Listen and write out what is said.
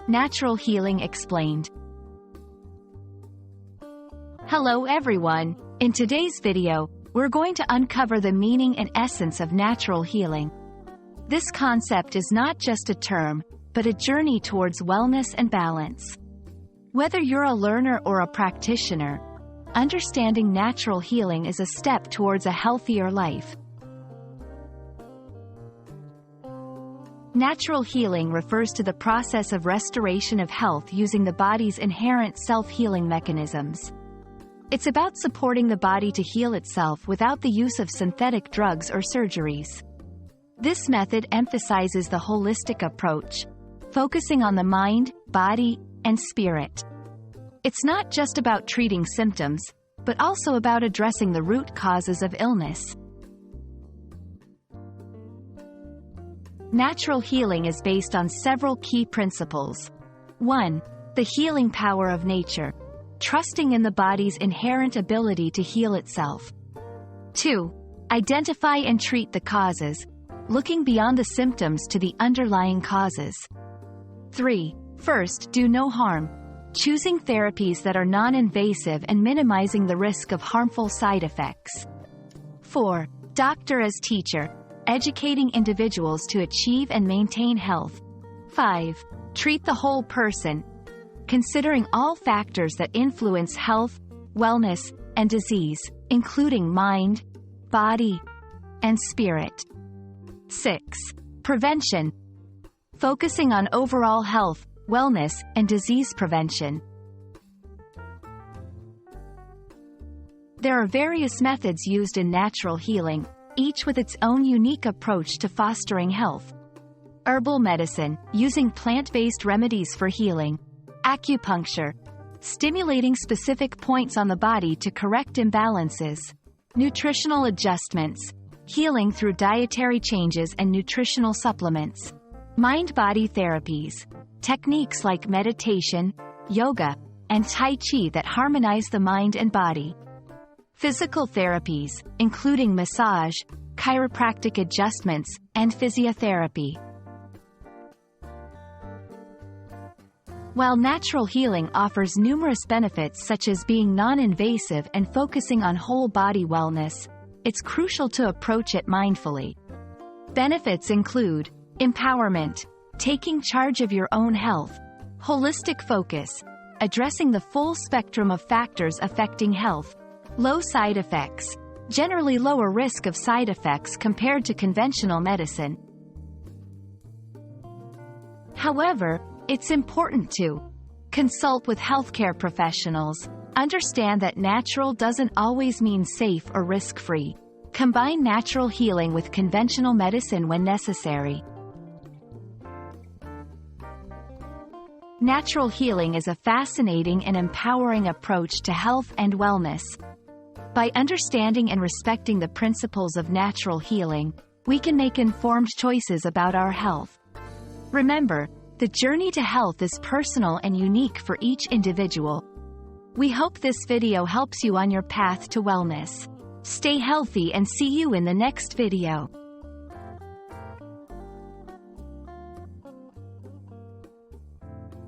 Natural Healing Explained. Hello everyone! In today's video, we're going to uncover the meaning and essence of natural healing. This concept is not just a term, but a journey towards wellness and balance. Whether you're a learner or a practitioner, understanding natural healing is a step towards a healthier life. Natural healing refers to the process of restoration of health using the body's inherent self-healing mechanisms. It's about supporting the body to heal itself without the use of synthetic drugs or surgeries. This method emphasizes the holistic approach, focusing on the mind, body, and spirit. It's not just about treating symptoms, but also about addressing the root causes of illness. Natural healing is based on several key principles. 1. The healing power of nature, trusting in the body's inherent ability to heal itself. 2. Identify and treat the causes, looking beyond the symptoms to the underlying causes. 3. First, do no harm, choosing therapies that are non-invasive and minimizing the risk of harmful side effects. 4. Doctor as teacher, educating individuals to achieve and maintain health. 5. Treat the whole person, considering all factors that influence health, wellness, and disease, including mind, body, and spirit. 6. Prevention, focusing on overall health, wellness, and disease prevention. There are various methods used in natural healing, each with its own unique approach to fostering health. Herbal medicine, using plant-based remedies for healing. Acupuncture, stimulating specific points on the body to correct imbalances. Nutritional adjustments, healing through dietary changes and nutritional supplements. Mind-body therapies, techniques like meditation, yoga, and Tai Chi that harmonize the mind and body. Physical therapies, including massage, chiropractic adjustments, and physiotherapy. While natural healing offers numerous benefits such as being non-invasive and focusing on whole body wellness, it's crucial to approach it mindfully. Benefits include empowerment, taking charge of your own health, holistic focus, addressing the full spectrum of factors affecting health, low side effects, generally lower risk of side effects compared to conventional medicine. However, it's important to consult with healthcare professionals, understand that natural doesn't always mean safe or risk-free. Combine natural healing with conventional medicine when necessary. Natural healing is a fascinating and empowering approach to health and wellness. By understanding and respecting the principles of natural healing, we can make informed choices about our health. Remember, the journey to health is personal and unique for each individual. We hope this video helps you on your path to wellness. Stay healthy and see you in the next video.